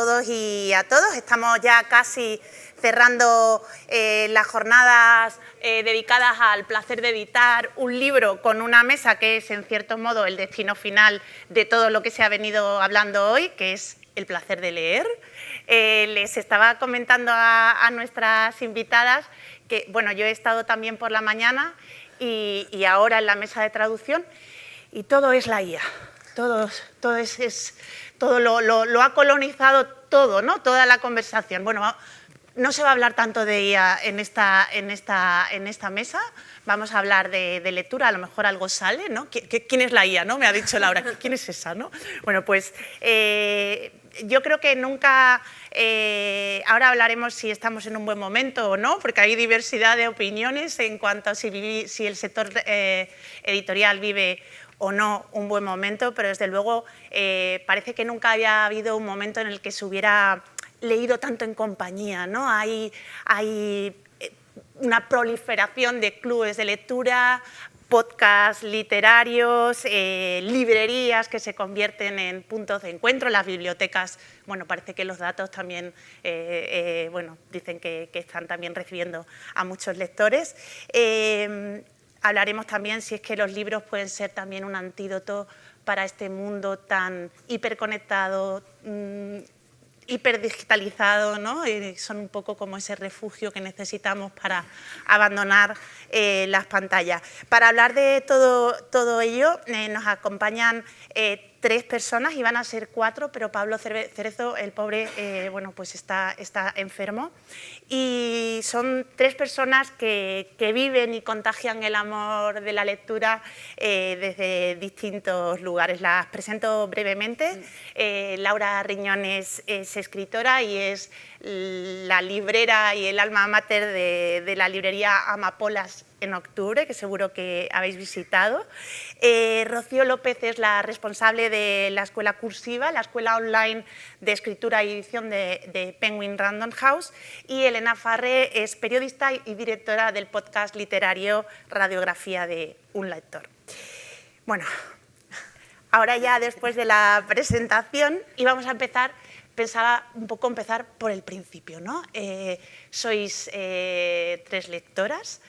todos y a todos. Estamos ya casi cerrando las jornadas dedicadas al placer de editar un libro con una mesa que es, en cierto modo, el destino final de todo lo que se ha venido hablando hoy, que es el placer de leer. Les estaba comentando a nuestras invitadas que, bueno, yo he estado también por la mañana y ahora en la mesa de traducción, y todo es la IA. Todo lo ha colonizado todo, ¿no? Toda la conversación. Bueno, no se va a hablar tanto de IA en esta mesa. Vamos a hablar de lectura, a lo mejor algo sale, ¿no? ¿Quién es la IA, no? Me ha dicho Laura. ¿Quién es esa, no? Bueno, pues yo creo que nunca... ahora hablaremos si estamos en un buen momento o no, porque hay diversidad de opiniones en cuanto a si el sector editorial vive o no un buen momento, pero desde luego parece que nunca había habido un momento en el que se hubiera leído tanto en compañía, ¿no? Hay una proliferación de clubes de lectura, podcasts literarios, librerías que se convierten en puntos de encuentro, las bibliotecas, bueno, parece que los datos también, bueno, dicen que están también recibiendo a muchos lectores. Hablaremos también si es que los libros pueden ser también un antídoto para este mundo tan hiperconectado, hiperdigitalizado, ¿no? Son un poco como ese refugio que necesitamos para abandonar las pantallas. Para hablar de todo ello nos acompañan 3 personas, iban a ser 4, pero Pablo Cerezo, el pobre, bueno, pues está enfermo. Y son 3 personas que viven y contagian el amor de la lectura desde distintos lugares. Las presento brevemente. Laura Riñón es escritora y es la librera y el alma mater de la librería Amapolas en Octubre, que seguro que habéis visitado. Rocío López es la responsable de la escuela Cursiva, la escuela online de escritura y edición de Penguin Random House, y Elena Farré es periodista y directora del podcast literario Radiografía de un lector. Bueno, ahora ya después de la presentación íbamos a empezar. Pensaba un poco empezar por el principio, ¿no? Sois 3 lectoras,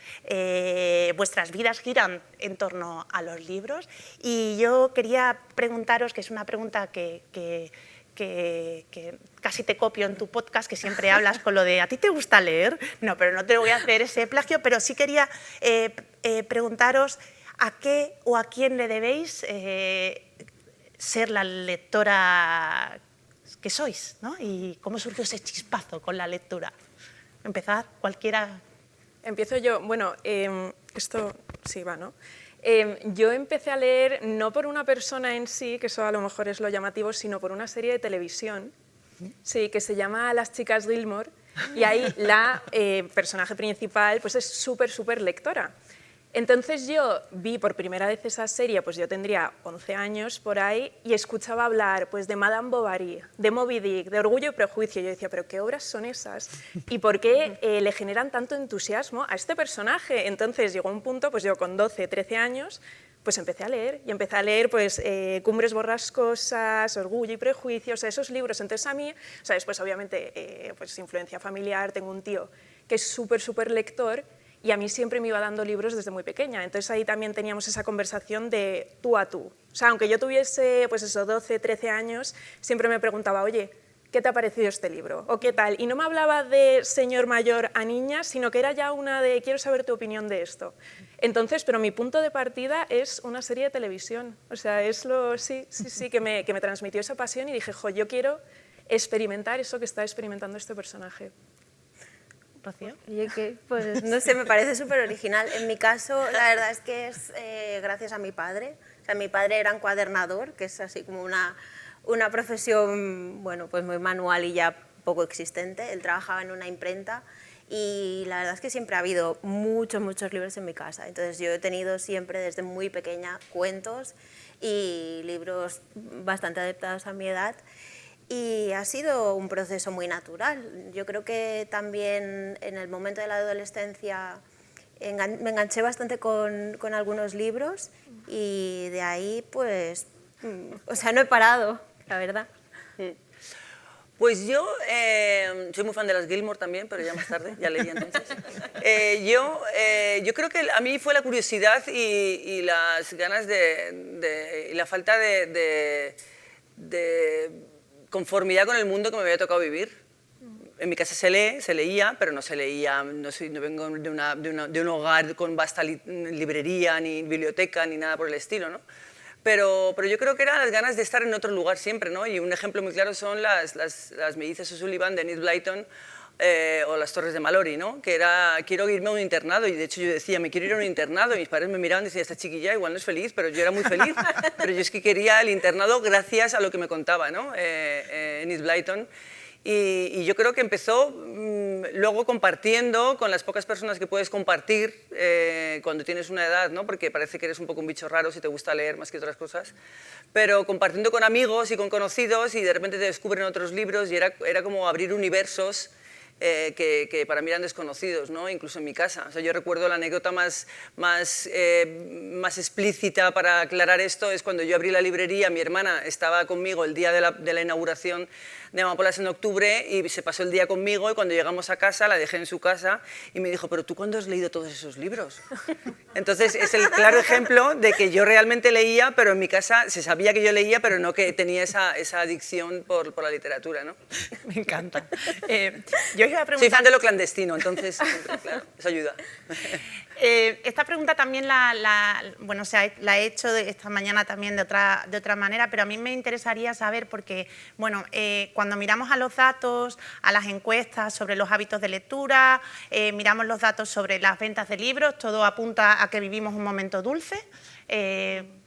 vuestras vidas giran en torno a los libros y yo quería preguntaros, que es una pregunta que casi te copio en tu podcast, que siempre hablas con lo de ¿a ti te gusta leer? No, pero no te voy a hacer ese plagio, pero sí quería preguntaros a qué o a quién le debéis ser la lectora que sois, ¿no? Y cómo surgió ese chispazo con la lectura. Empezad, cualquiera. Empiezo yo. Bueno, esto sí va, ¿no? Yo empecé a leer no por una persona en sí, que eso a lo mejor es lo llamativo, sino por una serie de televisión, sí, que se llama Las chicas Gilmore, y ahí la personaje principal pues es súper lectora. Entonces yo vi por primera vez esa serie, pues yo tendría 11 años por ahí, y escuchaba hablar pues de Madame Bovary, de Moby Dick, de Orgullo y Prejuicio. Yo decía, ¿pero qué obras son esas? ¿Y por qué le generan tanto entusiasmo a este personaje? Entonces llegó un punto, pues yo con 12, 13 años, pues empecé a leer, y empecé a leer pues, Cumbres borrascosas, Orgullo y Prejuicio, o sea, esos libros. Entonces a mí, o sea, después obviamente pues influencia familiar, tengo un tío que es súper lector, y a mí siempre me iba dando libros desde muy pequeña. Entonces ahí también teníamos esa conversación de tú a tú. O sea, aunque yo tuviese pues eso, 12, 13 años, siempre me preguntaba, oye, ¿qué te ha parecido este libro? ¿O qué tal? Y no me hablaba de señor mayor a niña, sino que era ya una de quiero saber tu opinión de esto. Entonces, pero mi punto de partida es una serie de televisión. O sea, es lo sí, que me transmitió esa pasión y dije, jo, yo quiero experimentar eso que está experimentando este personaje. Rocío. Oye, que, pues no sé, me parece súper original. En mi caso, la verdad es que es gracias a mi padre. O sea, mi padre era encuadernador, que es así como una profesión, bueno, pues muy manual y ya poco existente. Él trabajaba en una imprenta y la verdad es que siempre ha habido muchos libros en mi casa. Entonces yo he tenido siempre desde muy pequeña cuentos y libros bastante adaptados a mi edad. Y ha sido un proceso muy natural. Yo creo que también en el momento de la adolescencia me enganché bastante con algunos libros y de ahí pues, o sea, no he parado, la verdad. Pues yo soy muy fan de las Gilmore también, pero ya más tarde, ya leí entonces. Yo creo que a mí fue la curiosidad y las ganas y la falta de conformidad con el mundo que me había tocado vivir. En mi casa se leía, pero no se leía, no vengo de un hogar con vasta librería, ni biblioteca, ni nada por el estilo, ¿no? Pero yo creo que eran las ganas de estar en otro lugar siempre, ¿no? Y un ejemplo muy claro son las mellizas O'Sullivan de Enid Blyton o las Torres de Malory, ¿no? Que era, quiero irme a un internado, y de hecho yo decía, me quiero ir a un internado, y mis padres me miraban y decían, esta chiquilla igual no es feliz, pero yo era muy feliz, pero yo es que quería el internado gracias a lo que me contaba, ¿no? Enid Blyton. Y yo creo que empezó luego compartiendo con las pocas personas que puedes compartir cuando tienes una edad, ¿no? Porque parece que eres un poco un bicho raro si te gusta leer más que otras cosas, pero compartiendo con amigos y con conocidos, y de repente te descubren otros libros, y era como abrir universos que para mí eran desconocidos, ¿no? Incluso en mi casa. O sea, yo recuerdo la anécdota más explícita para aclarar esto es cuando yo abrí la librería, mi hermana estaba conmigo el día de la inauguración de Amapolas en octubre, y se pasó el día conmigo, y cuando llegamos a casa la dejé en su casa y me dijo, ¿pero tú cuándo has leído todos esos libros? Entonces es el claro ejemplo de que yo realmente leía, pero en mi casa se sabía que yo leía, pero no que tenía esa adicción por la literatura, ¿no? Me encanta. Yo os iba a preguntar... Soy fan de lo clandestino, entonces, claro, eso ayuda. Esta pregunta también la he hecho esta mañana también de otra manera, pero a mí me interesaría saber, porque bueno, cuando miramos a los datos, a las encuestas sobre los hábitos de lectura, miramos los datos sobre las ventas de libros, todo apunta a que vivimos un momento dulce.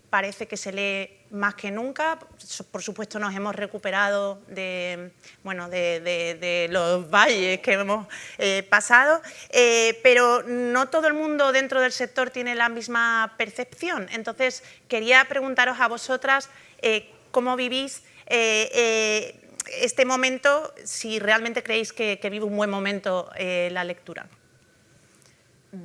Parece que se lee más que nunca. Por supuesto, nos hemos recuperado de los valles que hemos pasado, pero no todo el mundo dentro del sector tiene la misma percepción. Entonces, quería preguntaros a vosotras cómo vivís este momento, si realmente creéis que vive un buen momento la lectura.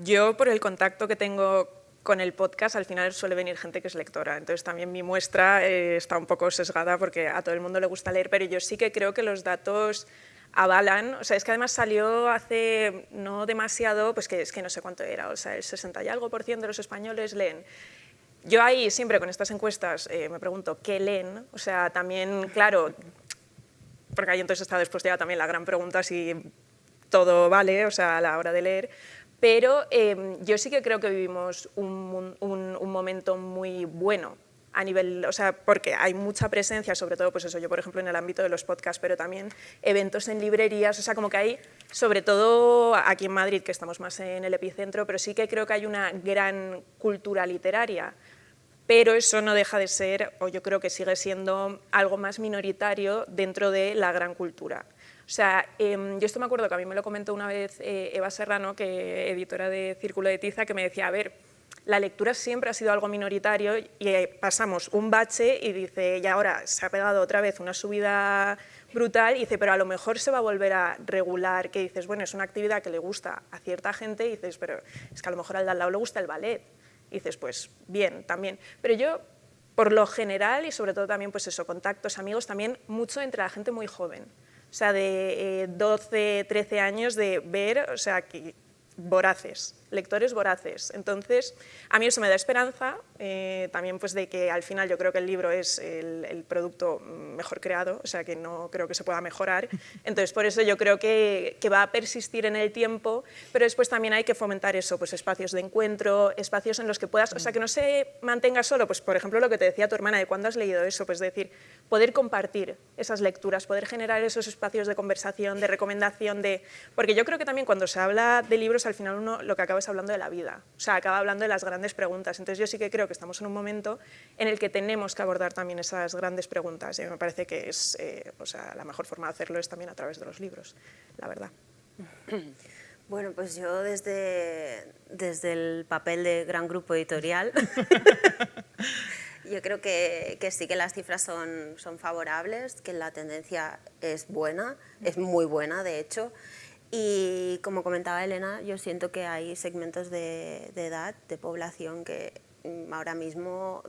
Yo, por el contacto que tengo con el podcast, al final suele venir gente que es lectora, entonces también mi muestra está un poco sesgada porque a todo el mundo le gusta leer, pero yo sí que creo que los datos avalan, o sea, es que además salió hace no demasiado, pues que es que no sé cuánto era, o sea, el 60 y algo % de los españoles leen. Yo ahí siempre con estas encuestas me pregunto, ¿qué leen? O sea, también, claro, porque ahí entonces está después ya también la gran pregunta si todo vale, o sea, a la hora de leer. Pero yo sí que creo que vivimos un momento muy bueno a nivel, o sea, porque hay mucha presencia, sobre todo, pues eso, yo por ejemplo en el ámbito de los podcasts, pero también eventos en librerías, o sea, como que hay, sobre todo aquí en Madrid, que estamos más en el epicentro, pero sí que creo que hay una gran cultura literaria, pero eso no deja de ser, o yo creo que sigue siendo algo más minoritario dentro de la gran cultura. O sea, yo esto me acuerdo que a mí me lo comentó una vez Eva Serrano, que editora de Círculo de Tiza, que me decía, a ver, la lectura siempre ha sido algo minoritario y pasamos un bache y dice, y ahora se ha pegado otra vez una subida brutal, y dice, pero a lo mejor se va a volver a regular, que dices, bueno, es una actividad que le gusta a cierta gente, y dices, pero es que a lo mejor al de al lado le gusta el ballet, y dices, pues bien, también. Pero yo, por lo general, y sobre todo también, pues eso, contactos, amigos, también mucho entre la gente muy joven. O sea, de 12, 13 años de ver, o sea, voraces, lectores voraces. Entonces, a mí eso me da esperanza, también pues de que al final yo creo que el libro es el producto mejor creado, o sea que no creo que se pueda mejorar. Entonces, por eso yo creo que va a persistir en el tiempo, pero después también hay que fomentar eso, pues espacios de encuentro, espacios en los que puedas, o sea, que no se mantenga solo, pues por ejemplo lo que te decía tu hermana, de cuándo has leído eso, pues decir, poder compartir esas lecturas, poder generar esos espacios de conversación, de recomendación, porque yo creo que también cuando se habla de libros, al final uno lo que acaba es hablando de la vida, o sea, acaba hablando de las grandes preguntas. Entonces yo sí que creo que estamos en un momento en el que tenemos que abordar también esas grandes preguntas, y me parece que es, o sea, la mejor forma de hacerlo es también a través de los libros, la verdad. Bueno, pues yo desde el papel de gran grupo editorial, yo creo que sí que las cifras son favorables, que la tendencia es buena, es muy buena de hecho. Y como comentaba Elena, yo siento que hay segmentos de edad, de población que ahora mismo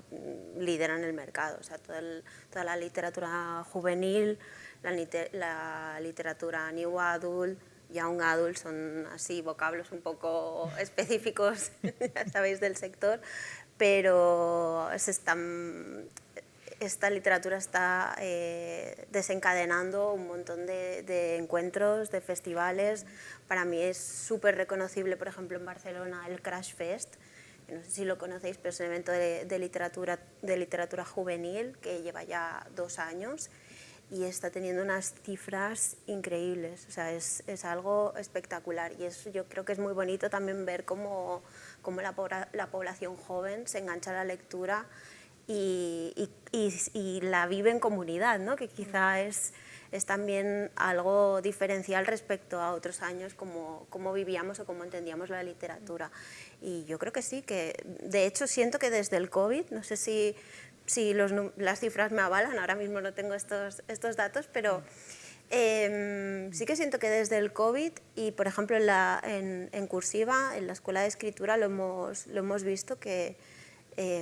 lideran el mercado. O sea, toda la literatura juvenil la literatura New Adult, Young Adult, son así vocablos un poco específicos, ya sabéis, del sector, pero esta literatura está desencadenando un montón de encuentros, de festivales. Para mí es súper reconocible, por ejemplo, en Barcelona, el Crash Fest, no sé si lo conocéis, pero es un evento de literatura juvenil que lleva ya 2 años y está teniendo unas cifras increíbles. O sea, es algo espectacular y yo creo que es muy bonito también ver cómo la población joven se engancha a la lectura y la vive en comunidad, ¿no? Que quizá es también algo diferencial respecto a otros años, cómo vivíamos o cómo entendíamos la literatura. Y yo creo que sí, que de hecho siento que desde el COVID, no sé si las cifras me avalan, ahora mismo no tengo estos datos, pero sí que siento que desde el COVID y, por ejemplo, en Cursiva, en la Escuela de Escritura, lo hemos visto que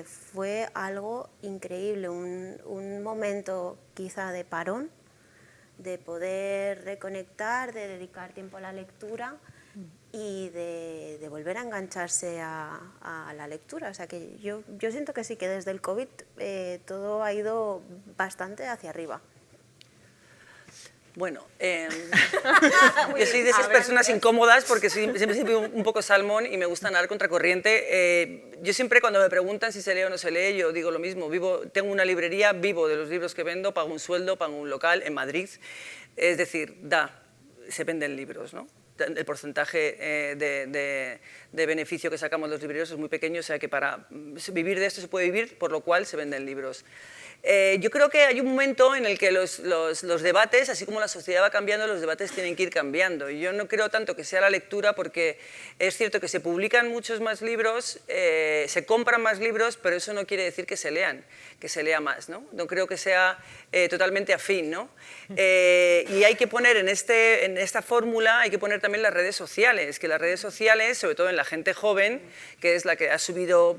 fue algo increíble, un momento quizá de parón, de poder reconectar, de dedicar tiempo a la lectura y de volver a engancharse a la lectura. O sea que yo siento que sí, que desde el COVID todo ha ido bastante hacia arriba. Bueno, yo soy de esas personas incómodas porque siempre soy un poco salmón y me gusta nadar contracorriente. Yo siempre cuando me preguntan si se lee o no se lee, yo digo lo mismo. Tengo una librería, vivo de los libros que vendo, pago un sueldo, pago un local en Madrid. Es decir, se venden libros, ¿no? El porcentaje de beneficio que sacamos los libreros es muy pequeño, o sea que para vivir de esto se puede vivir, por lo cual se venden libros. Yo creo que hay un momento en el que los debates, así como la sociedad va cambiando, los debates tienen que ir cambiando. Y yo no creo tanto que sea la lectura, porque es cierto que se publican muchos más libros, se compran más libros, pero eso no quiere decir que se lean, que se lea más, ¿no? No creo que sea totalmente afín, ¿no? Y hay que poner en esta fórmula, hay que poner también las redes sociales, que las redes sociales, sobre todo en la gente joven, que es la que ha subido,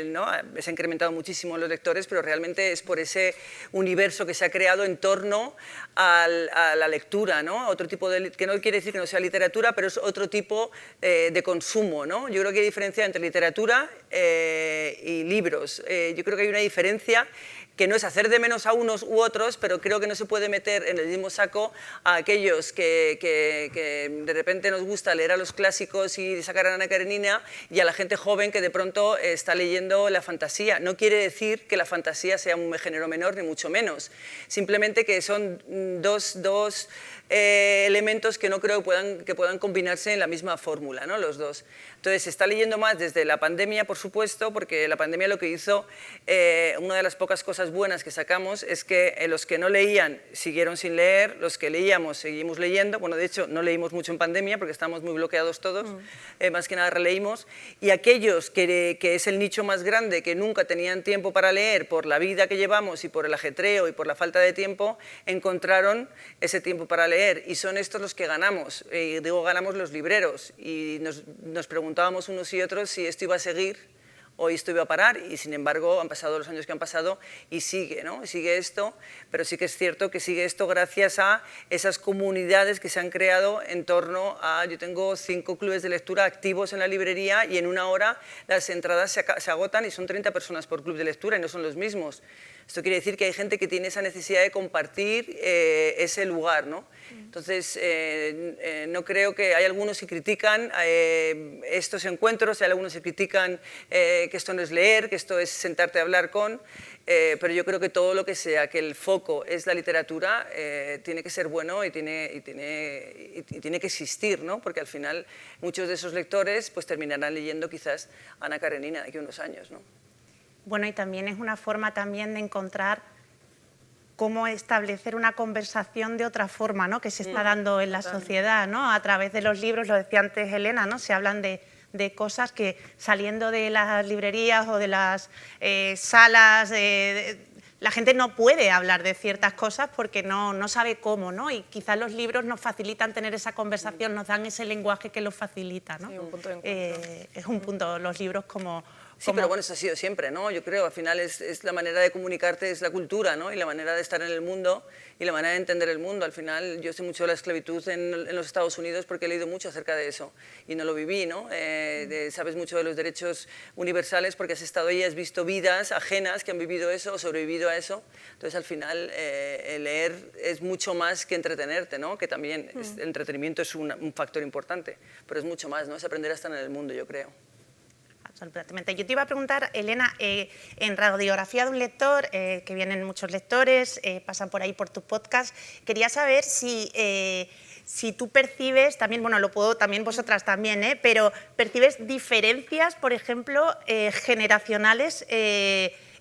¿no? Se ha incrementado muchísimo los lectores, pero realmente es por ese universo que se ha creado en torno a la lectura, ¿no? Otro tipo que no quiere decir que no sea literatura, pero es otro tipo de consumo, ¿no? Yo creo que hay diferencia entre literatura y libros. Yo creo que hay una diferencia que no es hacer de menos a unos u otros, pero creo que no se puede meter en el mismo saco a aquellos que de repente nos gusta leer a los clásicos y sacar a Ana Karenina, y a la gente joven que de pronto está leyendo la fantasía. No quiere decir que la fantasía sea un género menor, ni mucho menos. Simplemente que son dos elementos que no creo que puedan combinarse en la misma fórmula, ¿no? Los dos. Entonces, se está leyendo más desde la pandemia, por supuesto, porque la pandemia lo que hizo, una de las pocas cosas buenas que sacamos es que los que no leían siguieron sin leer, los que leíamos seguimos leyendo. Bueno, de hecho, no leímos mucho en pandemia porque estábamos muy bloqueados todos, más que nada releímos. Y aquellos que es el nicho más grande, que nunca tenían tiempo para leer por la vida que llevamos y por el ajetreo y por la falta de tiempo, encontraron ese tiempo para leer, y son estos los que ganamos. Y digo, ganamos los libreros, y nos preguntábamos unos y otros si esto iba a seguir o esto iba a parar, y sin embargo han pasado los años que han pasado y sigue, ¿no? Sigue esto, pero sí que es cierto que sigue esto gracias a esas comunidades que se han creado en torno a... Yo tengo 5 clubes de lectura activos en la librería y en una hora las entradas se agotan y son 30 personas por club de lectura y no son los mismos. Esto quiere decir que hay gente que tiene esa necesidad de compartir ese lugar, ¿no? Entonces, no creo que... Hay algunos que critican estos encuentros, hay algunos que critican que esto no es leer, que esto es sentarte a hablar con... pero yo creo que todo lo que sea, que el foco es la literatura, tiene que ser bueno y tiene que existir, ¿no? Porque al final muchos de esos lectores pues terminarán leyendo quizás Ana Karenina de aquí a unos años, ¿no? Bueno, y también es una forma también de encontrar cómo establecer una conversación de otra forma, ¿no? Que se está dando en la sociedad, ¿no? A través de los libros, lo decía antes Elena, ¿no? Se hablan de cosas que saliendo de las librerías o de las salas, la gente no puede hablar de ciertas cosas porque no sabe cómo, ¿no? Y quizás los libros nos facilitan tener esa conversación, nos dan ese lenguaje que los facilita, ¿no? Sí, un punto de encuentro. Es un punto, los libros como Sí, pero bueno, eso ha sido siempre, ¿no? Yo creo, al final es la manera de comunicarte, es la cultura, ¿no? Y la manera de estar en el mundo y la manera de entender el mundo. Al final, yo sé mucho de la esclavitud en los Estados Unidos porque he leído mucho acerca de eso y no lo viví, ¿no? Sabes mucho de los derechos universales porque has estado ahí, has visto vidas ajenas que han vivido eso o sobrevivido a eso. Entonces, al final, leer es mucho más que entretenerte, ¿no? Que también el entretenimiento es un factor importante, pero es mucho más, ¿no? Es aprender a estar en el mundo, yo creo. Absolutamente. Yo te iba a preguntar, Elena, en Radiografía de un lector, que vienen muchos lectores, pasan por ahí por tu podcast, quería saber si tú percibes, también, bueno, lo puedo, también vosotras también, pero percibes diferencias, por ejemplo, generacionales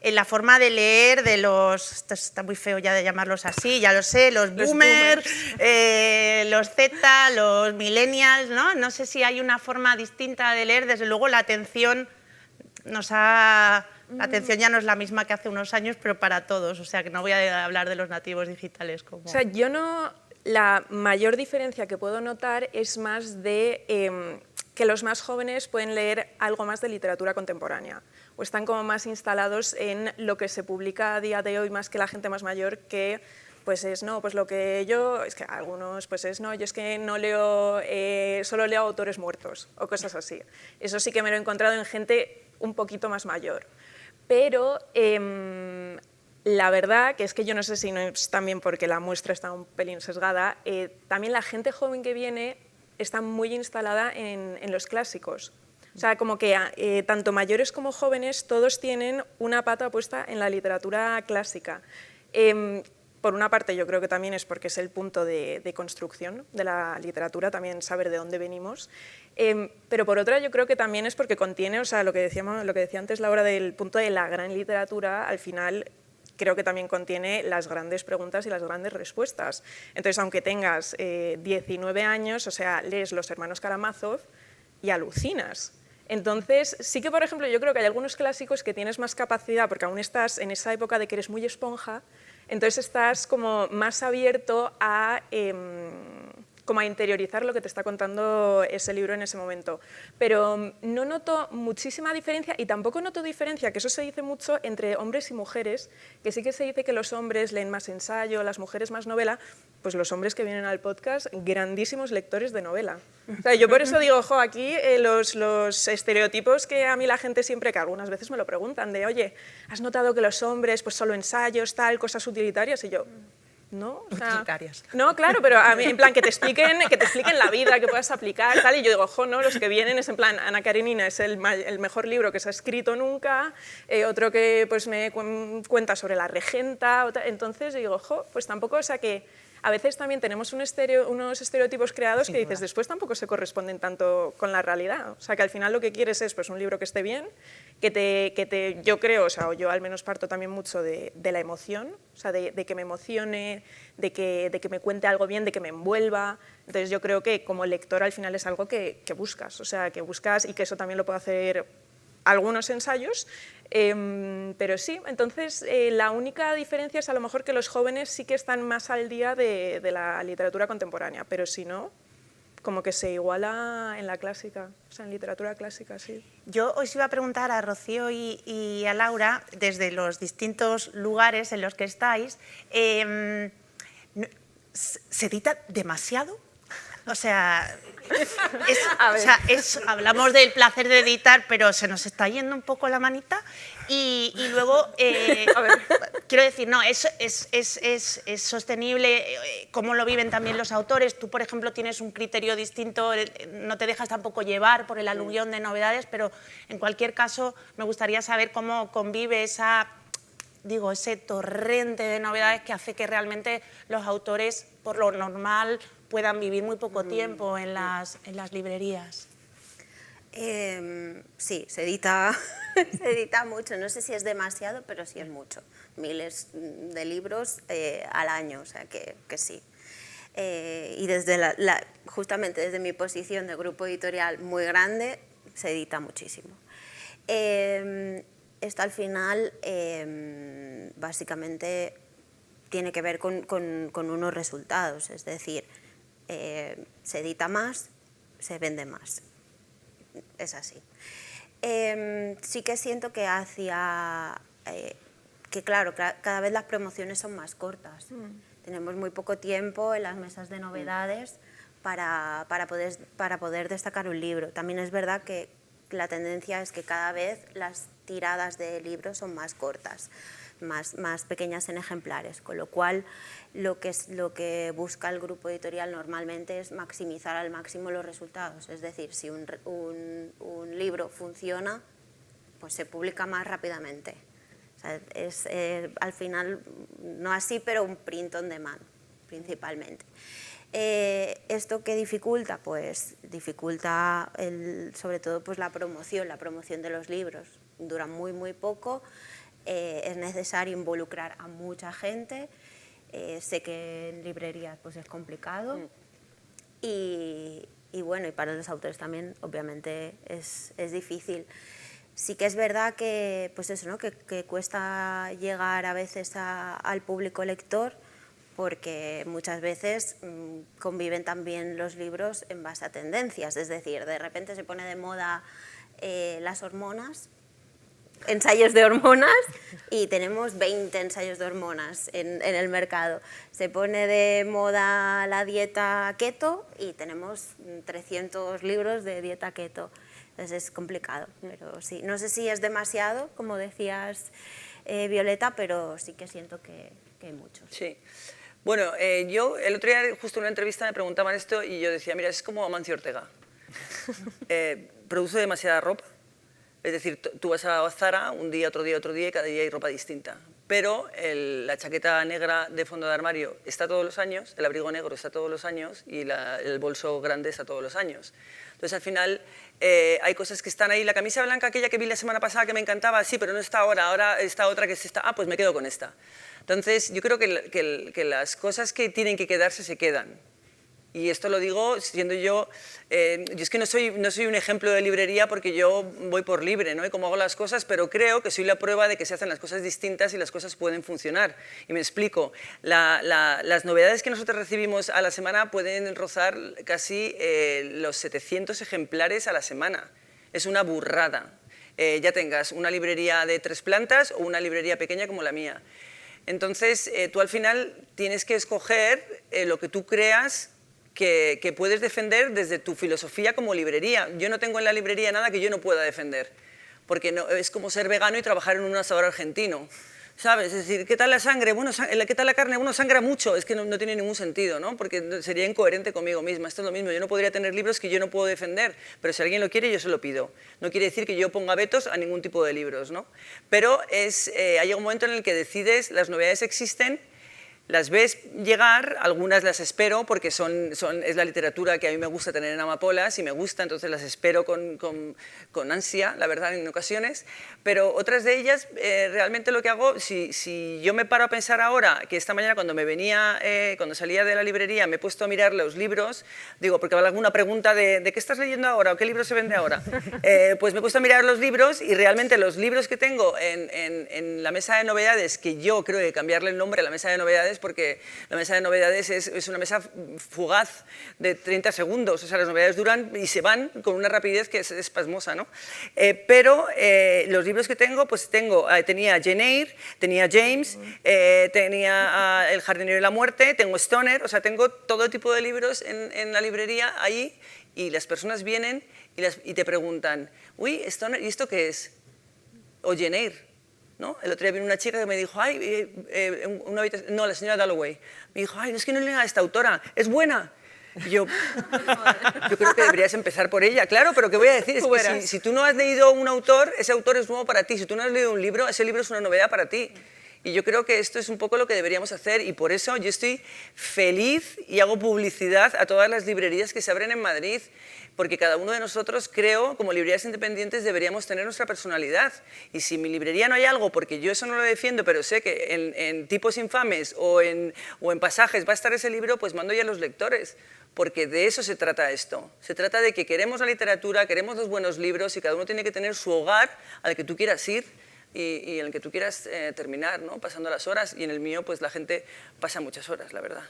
en la forma de leer de los, esto está muy feo ya de llamarlos así, ya lo sé, los boomers, los Z, los millennials, ¿no? No sé si hay una forma distinta de leer, desde luego la atención la atención ya no es la misma que hace unos años, pero para todos, o sea que no voy a hablar de los nativos digitales. O sea, yo no, la mayor diferencia que puedo notar es más de que los más jóvenes pueden leer algo más de literatura contemporánea o están como más instalados en lo que se publica a día de hoy más que la gente más mayor, que pues es, no, pues lo que yo, es que algunos, pues es, no, yo es que no leo, solo leo autores muertos o cosas así. Eso sí que me lo he encontrado en gente un poquito más mayor. Pero la verdad que es que yo no sé si no es también porque la muestra está un pelín sesgada, también la gente joven que viene está muy instalada en los clásicos. O sea, como que tanto mayores como jóvenes todos tienen una pata puesta en la literatura clásica. Por una parte yo creo que también es porque es el punto de construcción de la literatura, también saber de dónde venimos, pero por otra yo creo que también es porque contiene, o sea, lo que decía antes Laura del punto de la gran literatura, al final creo que también contiene las grandes preguntas y las grandes respuestas. Entonces, aunque tengas 19 años, o sea, lees Los hermanos Karamazov y alucinas. Entonces, sí que, por ejemplo, yo creo que hay algunos clásicos que tienes más capacidad, porque aún estás en esa época de que eres muy esponja, entonces estás como más abierto a, como a interiorizar lo que te está contando ese libro en ese momento. Pero no noto muchísima diferencia y tampoco noto diferencia, que eso se dice mucho entre hombres y mujeres, que sí que se dice que los hombres leen más ensayo, las mujeres más novela, pues los hombres que vienen al podcast, grandísimos lectores de novela. O sea, yo por eso digo, ojo, aquí los estereotipos que a mí la gente siempre, que algunas veces me lo preguntan, de oye, ¿has notado que los hombres pues solo ensayos, tal, cosas utilitarias? Y yo, no, o sea, utilitarias. no, claro, pero a mí, en plan que te expliquen la vida, que puedas aplicar, tal, y yo digo, ojo, no, los que vienen es en plan, Ana Karenina es el mejor libro que se ha escrito nunca, otro que pues me cuenta sobre la regenta, entonces yo digo, ojo, pues tampoco, o sea que a veces también tenemos unos estereotipos creados que dices, después tampoco se corresponden tanto con la realidad. O sea, que al final lo que quieres es pues, un libro que esté bien, yo creo, o sea, o yo al menos parto también mucho de la emoción, o sea, de que me emocione, de que me cuente algo bien, de que me envuelva. Entonces yo creo que como lector al final es algo que buscas, o sea, que buscas y que eso también lo puedo hacer algunos ensayos, pero sí, entonces la única diferencia es a lo mejor que los jóvenes sí que están más al día de la literatura contemporánea, pero si no, como que se iguala en la clásica, o sea, en literatura clásica, sí. Yo os iba a preguntar a Rocío y a Laura, desde los distintos lugares en los que estáis, ¿se edita demasiado? O sea, hablamos del placer de editar, pero se nos está yendo un poco la manita. Y luego, quiero decir, no, es sostenible, cómo lo viven también los autores. Tú, por ejemplo, tienes un criterio distinto, no te dejas tampoco llevar por el aluvión de novedades, pero en cualquier caso me gustaría saber cómo convive ese torrente de novedades que hace que realmente los autores, por lo normal, puedan vivir muy poco tiempo en las librerías. Sí, se edita, se edita mucho, no sé si es demasiado, pero sí es mucho. Miles de libros al año, o sea que sí. Y justamente desde mi posición de grupo editorial muy grande, se edita muchísimo. Esto al final, básicamente, tiene que ver con unos resultados, es decir, se edita más, se vende más. Es así. Sí que siento que que claro, cada vez las promociones son más cortas. Tenemos muy poco tiempo en las mesas de novedades para poder destacar un libro. También es verdad que la tendencia es que cada vez las tiradas de libros son más cortas, más pequeñas en ejemplares, con lo cual lo que busca el grupo editorial normalmente es maximizar al máximo los resultados. Es decir, si un libro funciona, pues se publica más rápidamente. O sea, es al final, no así, pero un print on demand, principalmente. ¿Esto qué dificulta? Pues dificulta sobre todo pues la promoción de los libros. Dura muy poco, es necesario involucrar a mucha gente. Sé que en librerías pues es complicado y bueno, y para los autores también obviamente es difícil. Sí que es verdad que, pues eso, ¿no? que cuesta llegar a veces al público lector, porque muchas veces conviven también los libros en base a tendencias, es decir, de repente se pone de moda las hormonas, ensayos de hormonas, y tenemos 20 ensayos de hormonas en el mercado. Se pone de moda la dieta keto y tenemos 300 libros de dieta keto. Entonces es complicado, pero sí. No sé si es demasiado, como decías, Violeta, pero sí que siento que hay muchos. Sí. Bueno, yo el otro día, justo en una entrevista, me preguntaban esto y yo decía, mira, es como Amancio Ortega. Produce demasiada ropa. Es decir, tú vas a Zara un día, otro día, y cada día hay ropa distinta. Pero la chaqueta negra de fondo de armario está todos los años, el abrigo negro está todos los años y el bolso grande está todos los años. Entonces, al final, hay cosas que están ahí. La camisa blanca, aquella que vi la semana pasada que me encantaba, sí, pero no está ahora está otra que está, pues me quedo con esta. Entonces, yo creo que las cosas que tienen que quedarse se quedan. Y esto lo digo siendo yo es que no soy un ejemplo de librería porque yo voy por libre, ¿no? Y cómo hago las cosas, pero creo que soy la prueba de que se hacen las cosas distintas y las cosas pueden funcionar. Y me explico, las novedades que nosotros recibimos a la semana pueden rozar casi los 700 ejemplares a la semana. Es una burrada. Ya tengas una librería de 3 plantas o una librería pequeña como la mía. Entonces, tú al final tienes que escoger lo que tú creas que puedes defender desde tu filosofía como librería. Yo no tengo en la librería nada que yo no pueda defender, porque es como ser vegano y trabajar en un asador argentino, ¿sabes? Es decir, ¿qué tal la sangre? Bueno, ¿qué tal la carne? Bueno, sangra mucho. Es que no tiene ningún sentido, ¿no? Porque sería incoherente conmigo misma. Esto es lo mismo. Yo no podría tener libros que yo no puedo defender, pero si alguien lo quiere, yo se lo pido. No quiere decir que yo ponga vetos a ningún tipo de libros, ¿no? Pero hay un momento en el que decides, las novedades existen, las ves llegar, algunas las espero porque es la literatura que a mí me gusta tener en amapolas y me gusta, entonces las espero con ansia, la verdad, en ocasiones, pero otras de ellas realmente lo que hago, si yo me paro a pensar ahora, que esta mañana cuando salía de la librería me he puesto a mirar los libros, digo, porque habrá alguna pregunta de ¿qué estás leyendo ahora? ¿O qué libro se vende ahora? Pues me he puesto a mirar los libros y realmente los libros que tengo en la mesa de novedades, que yo creo que cambiarle el nombre a la mesa de novedades, porque la mesa de novedades es una mesa fugaz de 30 segundos, o sea, las novedades duran y se van con una rapidez que es espasmosa, ¿no? Pero los libros que tengo, pues tenía Jane Eyre, tenía James, tenía El jardinero y la muerte, tengo Stoner, o sea, tengo todo tipo de libros en la librería ahí y las personas vienen y te preguntan, uy, Stoner, ¿y esto qué es? O Jane Eyre. ¿No? El otro día vino una chica que me dijo, ay, no, la señora Dalloway, me dijo, ay, no es que no lea a esta autora, es buena. Y yo creo que deberías empezar por ella, claro, pero ¿qué voy a decir? Es que si tú no has leído un autor, ese autor es nuevo para ti, si tú no has leído un libro, ese libro es una novedad para ti. Y yo creo que esto es un poco lo que deberíamos hacer y por eso yo estoy feliz y hago publicidad a todas las librerías que se abren en Madrid, porque cada uno de nosotros, creo, como librerías independientes, deberíamos tener nuestra personalidad. Y si en mi librería no hay algo, porque yo eso no lo defiendo, pero sé que en Tipos Infames o en Pasajes va a estar ese libro, pues mando ya a los lectores, porque de eso se trata esto. Se trata de que queremos la literatura, queremos los buenos libros y cada uno tiene que tener su hogar al que tú quieras ir. y en el que tú quieras terminar, ¿no? Pasando las horas, y en el mío pues la gente pasa muchas horas, la verdad.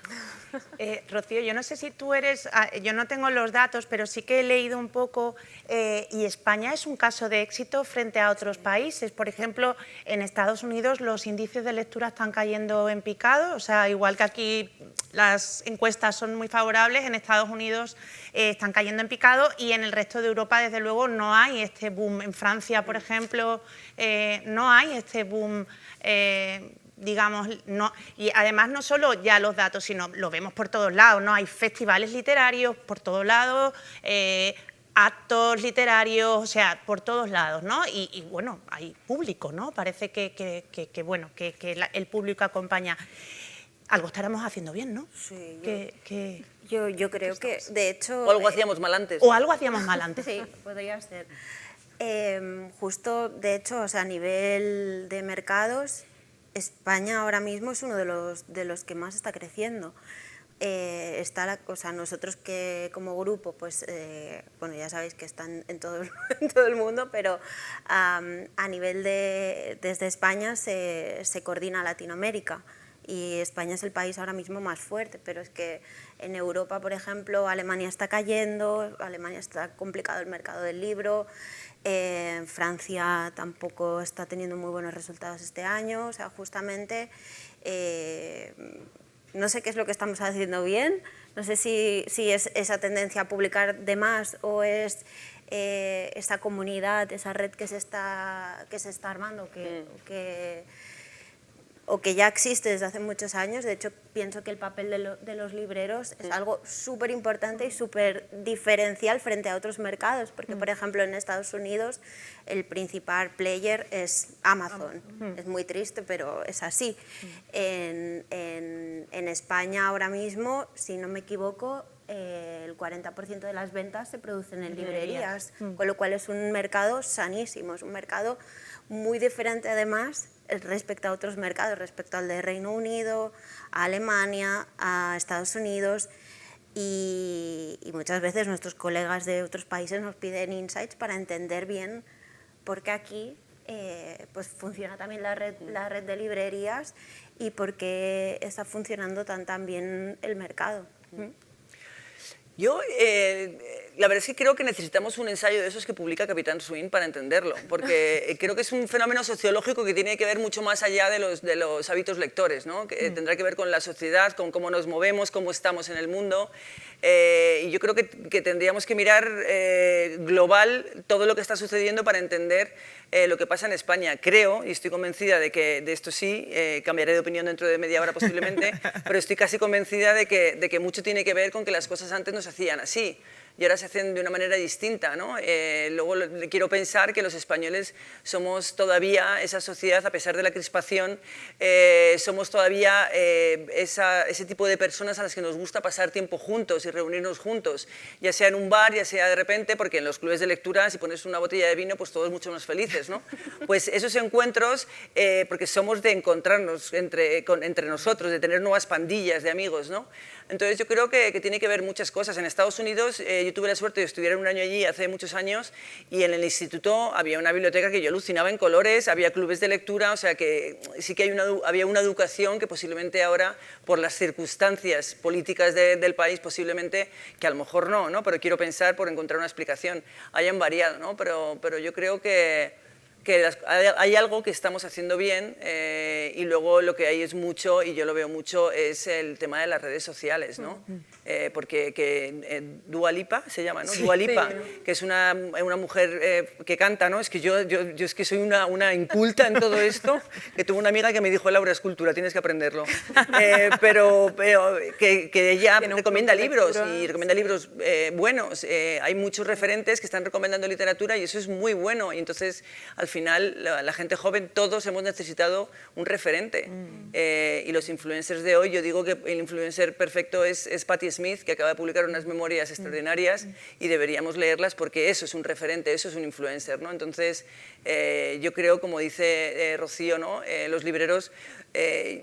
Rocío, yo no sé si tú eres, yo no tengo los datos, pero sí que he leído un poco y España es un caso de éxito frente a otros países. Por ejemplo, en Estados Unidos los índices de lectura están cayendo en picado, o sea, igual que aquí las encuestas son muy favorables, en Estados Unidos están cayendo en picado y en el resto de Europa, desde luego, no hay este boom. En Francia, por ejemplo, no hay este boom, digamos, no, y además no solo ya los datos, sino lo vemos por todos lados, ¿no? Hay festivales literarios por todos lados, actos literarios, o sea, por todos lados, ¿no? Y bueno, hay público, ¿no? Parece que el público acompaña. Algo estaremos haciendo bien, ¿no? Sí, yo creo que, de hecho... O algo hacíamos mal antes. O algo hacíamos mal antes. Sí, podría ser. Justo, de hecho, o sea, a nivel de mercados, España ahora mismo es uno de los que más está creciendo. Nosotros que como grupo, pues, bueno, ya sabéis que están en todo el mundo, pero a nivel desde España se coordina Latinoamérica. Y España es el país ahora mismo más fuerte, pero es que en Europa, por ejemplo, Alemania está cayendo, Alemania está complicado el mercado del libro, Francia tampoco está teniendo muy buenos resultados este año, o sea, justamente no sé qué es lo que estamos haciendo bien, no sé si es esa tendencia a publicar de más o es esa comunidad, esa red que se está armando, o que ya existe desde hace muchos años. De hecho, pienso que el papel de los libreros es algo súper importante y súper diferencial frente a otros mercados, porque, por ejemplo, en Estados Unidos el principal player es Amazon. Es muy triste, pero es así. En España ahora mismo, si no me equivoco, el 40% de las ventas se producen en librerías, con lo cual es un mercado sanísimo, es un mercado muy diferente además respecto a otros mercados, respecto al de Reino Unido, a Alemania, a Estados Unidos, y muchas veces nuestros colegas de otros países nos piden insights para entender bien por qué aquí pues funciona también la red de librerías y por qué está funcionando tan bien el mercado. Yo, la verdad es que creo que necesitamos un ensayo de esos que publica Capitán Swing para entenderlo, porque creo que es un fenómeno sociológico que tiene que ver mucho más allá de los hábitos lectores, ¿no? Que tendrá que ver con la sociedad, con cómo nos movemos, cómo estamos en el mundo, y yo creo que tendríamos que mirar global todo lo que está sucediendo para entender lo que pasa en España. Creo, y estoy convencida de que de esto sí, cambiaré de opinión dentro de media hora posiblemente, pero estoy casi convencida de que mucho tiene que ver con que las cosas antes no se hacían así y ahora se hacen de una manera distinta, ¿no? Luego quiero pensar que los españoles somos todavía esa sociedad, a pesar de la crispación, somos todavía ese tipo de personas a las que nos gusta pasar tiempo juntos y reunirnos juntos, ya sea en un bar, ya sea de repente, porque en los clubes de lectura, si pones una botella de vino, pues todos mucho más felices, ¿no? Pues esos encuentros, porque somos de encontrarnos entre nosotros, de tener nuevas pandillas de amigos, ¿no? Entonces yo creo que tiene que ver muchas cosas. En Estados Unidos yo tuve la suerte de estudiar un año allí hace muchos años y en el instituto había una biblioteca que yo alucinaba en colores, había clubes de lectura, o sea que sí que había una educación que posiblemente ahora, por las circunstancias políticas del país, posiblemente, que a lo mejor no, pero quiero pensar, por encontrar una explicación, hayan variado, ¿no? Pero yo creo que hay algo que estamos haciendo bien y luego lo que hay es mucho, y yo lo veo mucho, es el tema de las redes sociales, ¿no? Porque Dua Lipa se llama, ¿no? Sí, Dua Lipa, sí, que es una mujer que canta, ¿no? Es que yo es que soy una inculta en todo esto, que tuve una amiga que me dijo, Laura, es cultura, tienes que aprenderlo. Pero que ella recomienda libros y recomienda libros buenos. Hay muchos referentes que están recomendando literatura y eso es muy bueno. Y entonces, al final, la gente joven, todos hemos necesitado un referente. Y los influencers de hoy, yo digo que el influencer perfecto es Patti Smith, que acaba de publicar unas memorias extraordinarias y deberíamos leerlas porque eso es un referente, eso es un influencer, ¿no? Entonces, yo creo, como dice Rocío, ¿no? Los libreros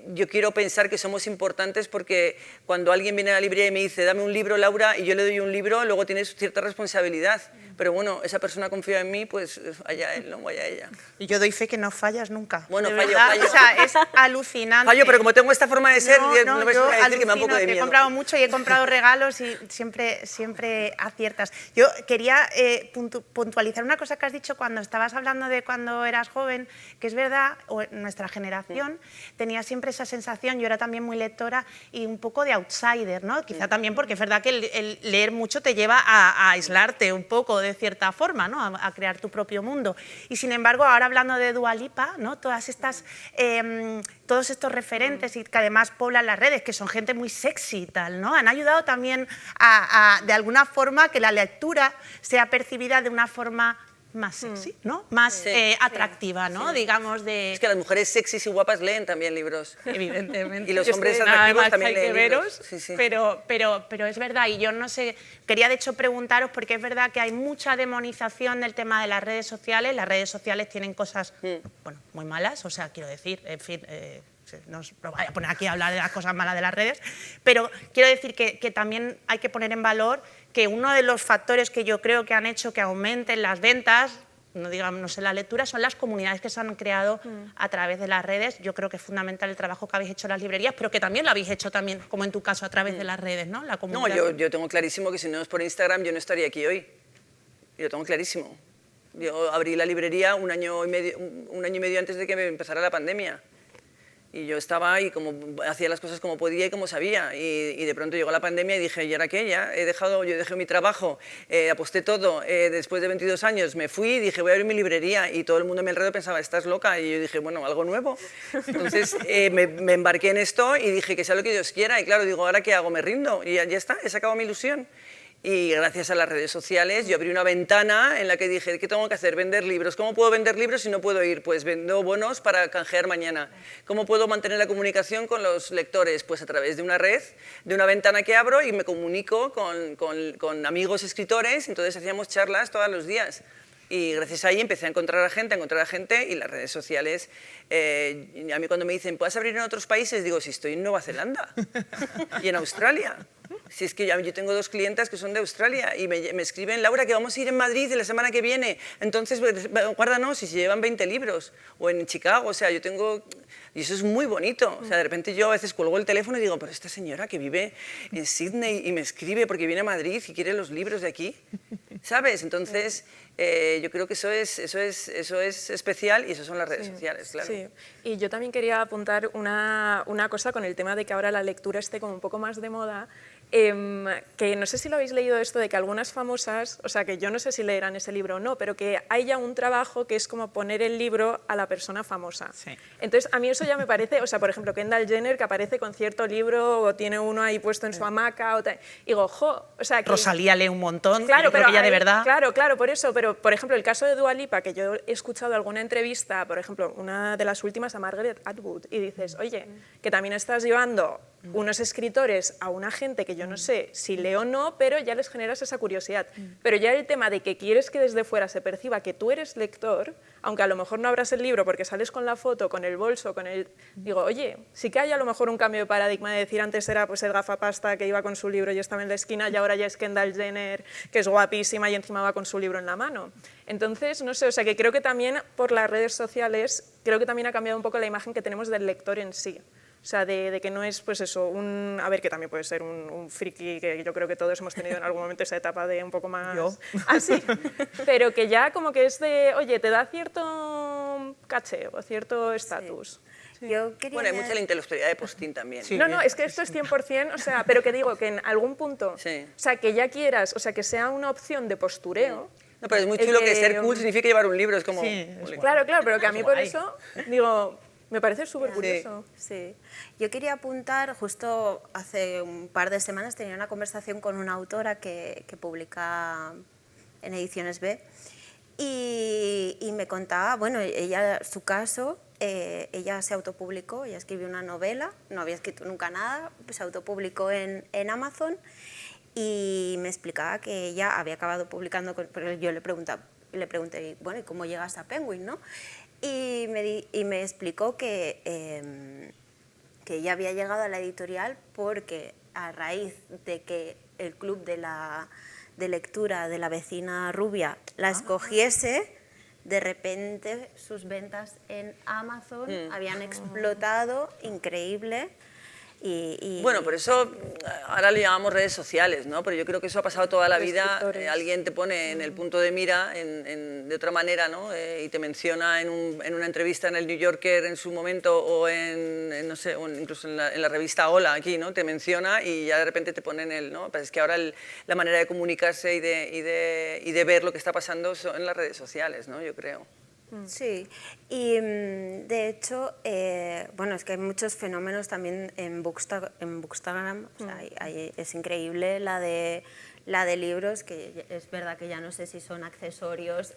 yo quiero pensar que somos importantes porque cuando alguien viene a la librería y me dice, dame un libro, Laura, y yo le doy un libro, luego tienes cierta responsabilidad. Pero bueno, esa persona confía en mí, pues allá él, no vaya ella. Y yo doy fe que no fallas nunca. Bueno, de fallo, verdad. fallo. O sea, es alucinante. Fallo, pero como tengo esta forma de ser, no me yo voy a decir que me da un poco alucino, de que miedo. he comprado mucho y he comprado regalos y siempre aciertas. Yo quería puntualizar una cosa que has dicho cuando estabas hablando de cuando eras joven, que es verdad, nuestra generación tenía siempre esa sensación, yo era también muy lectora y un poco de outsider, ¿no? Quizá también porque es verdad que el leer mucho te lleva a aislarte un poco de cierta forma, ¿no? A crear tu propio mundo. Y sin embargo, ahora hablando de Dua Lipa, ¿no? Todos estos referentes y que además poblan las redes, que son gente muy sexy y tal, ¿no? Han ayudado también de alguna forma que la lectura sea percibida de una forma más sexy, ¿no? Más atractiva, ¿no? Sí. Digamos Es que las mujeres sexys y guapas leen también libros. Evidentemente. Y los Yo hombres estoy nada atractivos más también que hay que leen libros. veros, Sí, sí. pero es verdad, y yo no sé, quería de hecho preguntaros, porque es verdad que hay mucha demonización del tema de las redes sociales. Las redes sociales tienen cosas, bueno, muy malas, o sea, quiero decir, en fin, no os lo voy a poner aquí a hablar de las cosas malas de las redes, pero quiero decir que también hay que poner en valor que uno de los factores que yo creo que han hecho que aumenten las ventas, no digamos en la lectura, son las comunidades que se han creado a través de las redes. Yo creo que es fundamental el trabajo que habéis hecho en las librerías, pero que también lo habéis hecho también, como en tu caso, a través de las redes, ¿no? La No, comunidad. yo tengo clarísimo que si no es por Instagram yo no estaría aquí hoy. Yo lo tengo clarísimo. Yo abrí la librería un año y medio antes de que me empezara la pandemia. Y yo estaba y como hacía las cosas como podía y como sabía. Y de pronto llegó la pandemia y dije, ¿y ahora qué? Ya yo dejé mi trabajo, aposté todo. Después de 22 años me fui y dije, voy a abrir mi librería. Y todo el mundo a mi alrededor pensaba, ¿estás loca? Y yo dije, bueno, algo nuevo. Entonces me embarqué en esto y dije, que sea lo que Dios quiera. Y claro, digo, ¿ahora qué hago? Me rindo. Y ya está, he sacado mi ilusión. Y gracias a las redes sociales yo abrí una ventana en la que dije, ¿qué tengo que hacer? Vender libros. ¿Cómo puedo vender libros si no puedo ir? Pues vendo bonos para canjear mañana. ¿Cómo puedo mantener la comunicación con los lectores? Pues a través de una red, de una ventana que abro y me comunico con amigos escritores. Entonces hacíamos charlas todos los días. Y gracias a ahí empecé a encontrar a gente y las redes sociales. A mí cuando me dicen, ¿puedes abrir en otros países? Digo, si estoy en Nueva Zelanda y en Australia. Si es que yo tengo 2 clientas que son de Australia y me escriben, Laura, que vamos a ir en Madrid la semana que viene, entonces guárdanos, y se llevan 20 libros, o en Chicago, o sea, yo tengo... Y eso es muy bonito, o sea, de repente yo a veces cuelgo el teléfono y digo, pero esta señora que vive en Sydney y me escribe porque viene a Madrid y quiere los libros de aquí, ¿sabes? Entonces, yo creo que eso es especial y eso son las redes sociales, claro. Sí, y yo también quería apuntar una cosa con el tema de que ahora la lectura esté como un poco más de moda, que no sé si lo habéis leído esto de que algunas famosas, o sea, que yo no sé si leerán ese libro o no, pero que hay ya un trabajo que es como poner el libro a la persona famosa. Sí. Entonces, a mí eso ya me parece, o sea, por ejemplo, Kendall Jenner, que aparece con cierto libro o tiene uno ahí puesto en su hamaca, y digo, jo, o sea... Que, Rosalía lee un montón, claro, yo creo pero que ya de ahí, verdad... Claro, por eso, pero por ejemplo, el caso de Dua Lipa, que yo he escuchado alguna entrevista, por ejemplo, una de las últimas a Margaret Atwood, y dices, oye, que también estás llevando unos escritores a una gente que yo no sé si lee o no, pero ya les generas esa curiosidad. Pero ya el tema de que quieres que desde fuera se perciba que tú eres lector, aunque a lo mejor no abras el libro porque sales con la foto, con el bolso, con el... Digo, oye, sí que hay a lo mejor un cambio de paradigma de decir antes era pues el gafapasta que iba con su libro y estaba en la esquina y ahora ya es Kendall Jenner, que es guapísima y encima va con su libro en la mano. Entonces, no sé, o sea que creo que también por las redes sociales, creo que también ha cambiado un poco la imagen que tenemos del lector en sí. O sea, de que no es, pues eso, a ver, que también puede ser un friki, que yo creo que todos hemos tenido en algún momento esa etapa de un poco más... Yo. Ah, sí, pero que ya como que es de, oye, te da cierto caché o cierto estatus. Sí. Yo quería Bueno, hay mucha la intelectualidad de postín también. Sí. No, es que esto es 100%, o sea, pero que digo que en algún punto, Sí. o sea, que ya quieras, o sea, que sea una opción de postureo. No, pero es muy chulo que ser cool significa llevar un libro, es como... Sí, Ole. Claro, pero que a mí por Guay. eso, digo, me parece súper curioso. Sí, yo quería apuntar, justo hace un par de semanas tenía una conversación con una autora que publica en Ediciones B y me contaba, bueno, ella, su caso, ella se autopublicó, ella escribió una novela, no había escrito nunca nada, pues se autopublicó en Amazon y me explicaba que ella había acabado publicando, porque yo le pregunté, bueno, ¿y cómo llegas a Penguin, no? Y me explicó que que ella había llegado a la editorial porque a raíz de que el club de lectura de la vecina rubia la escogiese, de repente sus ventas en Amazon habían explotado, increíble. Bueno, por eso ahora le llamamos redes sociales, ¿no? Pero yo creo que eso ha pasado toda la vida. Alguien te pone en el punto de mira de otra manera, ¿no? Y te menciona en una entrevista en el New Yorker en su momento o no sé, o incluso en la revista Hola aquí, ¿no? Te menciona y ya de repente te ponen ¿no? Pero es que ahora la manera de comunicarse y de ver lo que está pasando son en las redes sociales, ¿no? Yo creo. Sí, y de hecho, bueno, es que hay muchos fenómenos también en Bookstagram, o sea, es increíble la de libros, que es verdad que ya no sé si son accesorios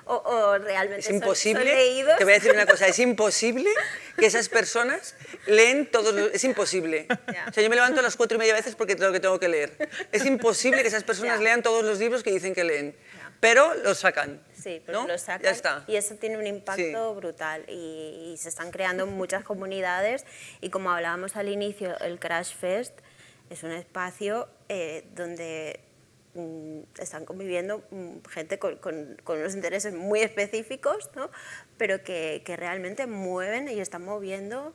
o realmente es imposible, son leídos. Te voy a decir una cosa, es imposible que esas personas leen todos los... Es imposible. Ya. O sea, yo me levanto a las 4:30 veces porque tengo que leer. Es imposible que esas personas lean todos los libros que dicen que leen. Pero los sacan. Sí, pues ¿no? lo sacan, ya está. y eso tiene un impacto brutal y se están creando muchas comunidades y como hablábamos al inicio, el Crash Fest es un espacio donde están conviviendo gente con unos intereses muy específicos, ¿no? Pero que realmente mueven y están moviendo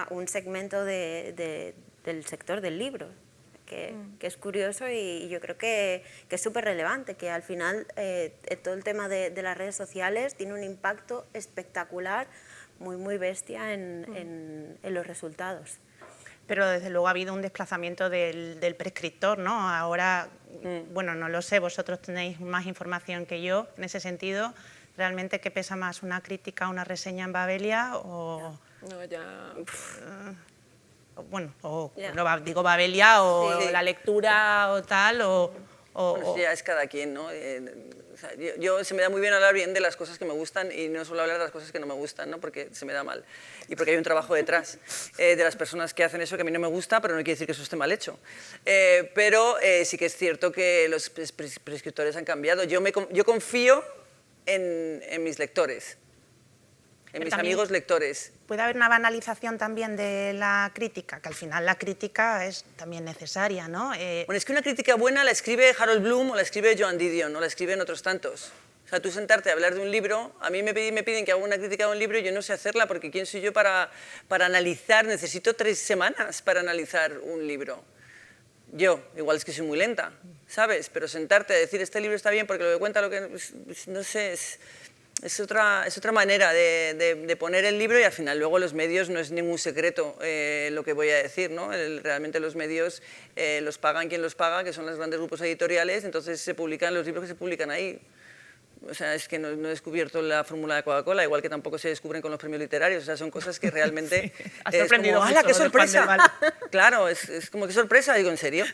un segmento del sector del libro. Que es curioso y yo creo que es súper relevante, que al final todo el tema de las redes sociales tiene un impacto espectacular, muy bestia en los resultados. Pero desde luego ha habido un desplazamiento del prescriptor, ¿no? Ahora, bueno, no lo sé, vosotros tenéis más información que yo en ese sentido. ¿Realmente qué pesa más, una crítica, una reseña en Babelia o...? No, ya... Bueno, digo Babelia o Sí. la lectura o tal, Bueno, ya es cada quien, ¿no? O sea, yo se me da muy bien hablar bien de las cosas que me gustan y no suelo hablar de las cosas que no me gustan, ¿no? Porque se me da mal y porque hay un trabajo detrás de las personas que hacen eso que a mí no me gusta, pero no quiere decir que eso esté mal hecho. Pero sí que es cierto que los prescriptores han cambiado. Yo confío en mis lectores, en Pero mis también amigos lectores. puede haber una banalización también de la crítica, que al final la crítica es también necesaria, ¿no? Bueno, es que una crítica buena la escribe Harold Bloom o la escribe Joan Didion o la escriben otros tantos. O sea, tú sentarte a hablar de un libro, a mí me piden que haga una crítica de un libro y yo no sé hacerla porque ¿quién soy yo para analizar? Necesito 3 semanas para analizar un libro. Yo, igual es que soy muy lenta, ¿sabes? Pero sentarte a decir este libro está bien porque lo que cuenta lo que... no sé, es otra manera de poner el libro y al final luego los medios no es ningún secreto lo que voy a decir, ¿no? Realmente los medios los pagan quien los paga, que son los grandes grupos editoriales, entonces se publican los libros que se publican ahí. O sea, es que no he descubierto la fórmula de Coca-Cola, igual que tampoco se descubren con los premios literarios. O sea, son cosas que realmente... Sí, has sorprendido como, mucho, ¡hala, qué lo del Juan del sorpresa! Val. Claro, es como, ¿qué sorpresa? Digo, ¿en serio?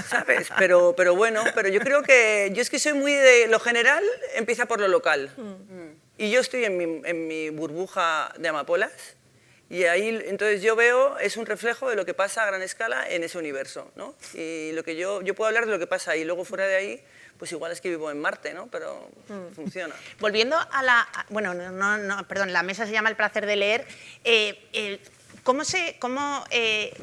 ¿Sabes? Pero bueno, pero yo creo que... Yo es que soy muy de... Lo general empieza por lo local. Y yo estoy en mi burbuja de amapolas y ahí entonces yo veo, es un reflejo de lo que pasa a gran escala en ese universo, ¿no? Y lo que yo puedo hablar de lo que pasa ahí, luego fuera de ahí, pues igual es que vivo en Marte, ¿no? Pero funciona. Volviendo a la... Bueno, perdón, la mesa se llama El placer de leer. ¿Cómo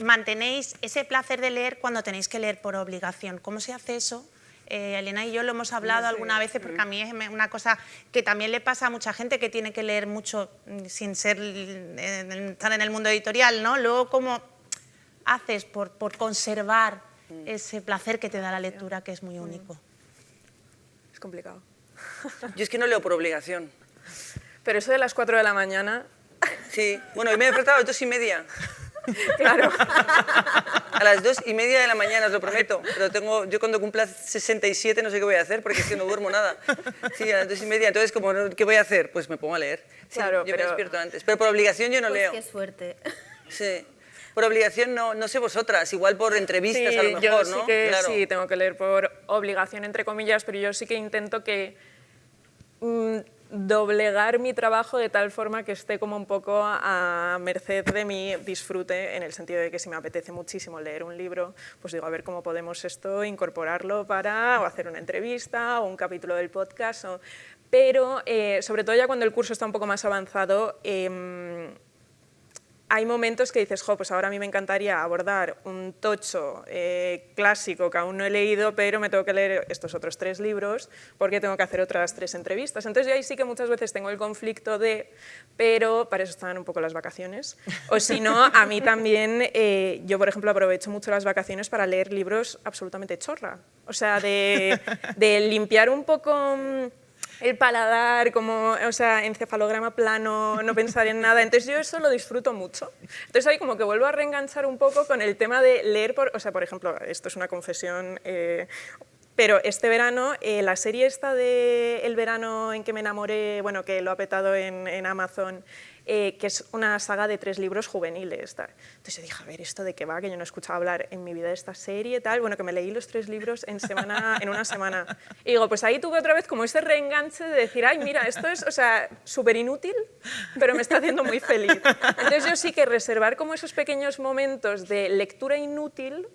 mantenéis ese placer de leer cuando tenéis que leer por obligación? ¿Cómo se hace eso? Elena y yo lo hemos hablado algunas veces porque a mí es una cosa que también le pasa a mucha gente que tiene que leer mucho sin estar en el mundo editorial, ¿no? Luego, ¿cómo haces por conservar ese placer que te da la lectura, que es muy único? Es complicado. Yo es que no leo por obligación. Pero eso de las 4 de la mañana... Sí, bueno, hoy me he despertado a las 2:30. Claro. A las 2:30 de la mañana, os lo prometo. Pero yo cuando cumpla 67 no sé qué voy a hacer porque es que no duermo nada. Sí, a las 2:30. Entonces, ¿qué voy a hacer? Pues me pongo a leer. Sí, Claro, yo me despierto antes. Pero por obligación yo no Pues leo. qué suerte. Sí. Por obligación no sé vosotras, igual por entrevistas Sí, a lo mejor, yo ¿no? sí que Claro. sí, tengo que leer por obligación, entre comillas, pero yo sí que intento que doblegar mi trabajo de tal forma que esté como un poco a merced de mi disfrute, en el sentido de que si me apetece muchísimo leer un libro, pues digo, a ver cómo podemos incorporarlo para o hacer una entrevista o un capítulo del podcast. Pero sobre todo ya cuando el curso está un poco más avanzado, hay momentos que dices, jo, pues ahora a mí me encantaría abordar un tocho clásico que aún no he leído, pero me tengo que leer estos otros 3 libros porque tengo que hacer otras 3 entrevistas. Entonces yo ahí sí que muchas veces tengo el conflicto pero para eso están un poco las vacaciones. O si no, a mí también, yo por ejemplo aprovecho mucho las vacaciones para leer libros absolutamente chorra. O sea, de limpiar un poco el paladar, como, o sea, encefalograma plano, no pensar en nada. Entonces yo eso lo disfruto mucho. Entonces ahí como que vuelvo a reenganchar un poco con el tema de leer, o sea, por ejemplo, esto es una confesión, pero este verano, la serie esta de El verano en que me enamoré, bueno, que lo ha petado en Amazon, que es una saga de 3 libros juveniles. Tal. Entonces yo dije, a ver, ¿esto de qué va? Que yo no he escuchado hablar en mi vida de esta serie, tal. Bueno, que me leí los 3 libros en una semana. Y digo, pues ahí tuve otra vez como ese reenganche de decir, ay, mira, esto es, o sea, súper inútil, pero me está haciendo muy feliz. Entonces yo sí que reservar como esos pequeños momentos de lectura inútil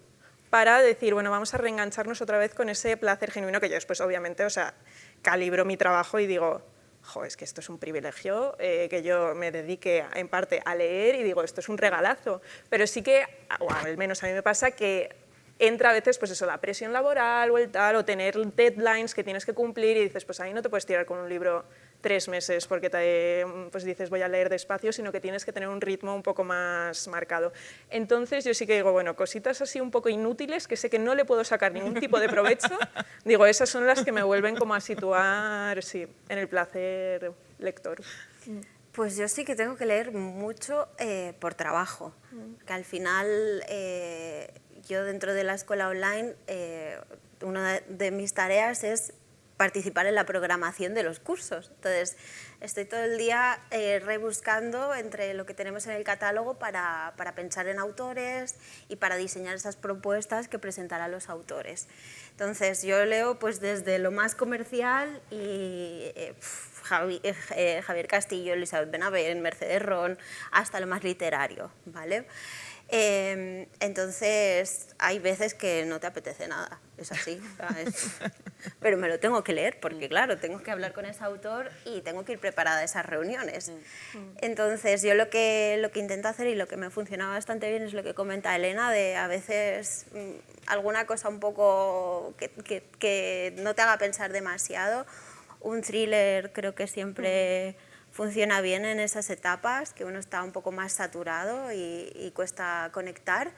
para decir, bueno, vamos a reengancharnos otra vez con ese placer genuino que yo después, obviamente, o sea, calibro mi trabajo y digo, jo, es que esto es un privilegio, que yo me dedique en parte a leer y digo, esto es un regalazo. Pero sí que, o al menos a mí me pasa que entra a veces, pues eso, la presión laboral o el tal, o tener deadlines que tienes que cumplir y dices, pues ahí no te puedes tirar con un libro 3 meses porque pues dices voy a leer despacio, sino que tienes que tener un ritmo un poco más marcado. Entonces yo sí que digo, bueno, cositas así un poco inútiles que sé que no le puedo sacar ningún tipo de provecho, digo, esas son las que me vuelven como a situar, sí, en el placer lector. Pues yo sí que tengo que leer mucho por trabajo, que al final yo dentro de la escuela online, una de mis tareas es participar en la programación de los cursos. Entonces, estoy todo el día rebuscando entre lo que tenemos en el catálogo para pensar en autores y para diseñar esas propuestas que presentar a los autores. Entonces, yo leo pues desde lo más comercial y Javier Castillo, Elizabeth Benavent, Mercedes Ron, hasta lo más literario, ¿vale? Entonces, hay veces que no te apetece nada, es así, pero me lo tengo que leer porque, claro, tengo que hablar con ese autor y tengo que ir preparada a esas reuniones. Entonces, yo lo que intento hacer y lo que me funciona bastante bien es lo que comenta Elena, de a veces alguna cosa un poco que no te haga pensar demasiado. Un thriller creo que siempre funciona bien en esas etapas, que uno está un poco más saturado y cuesta conectar,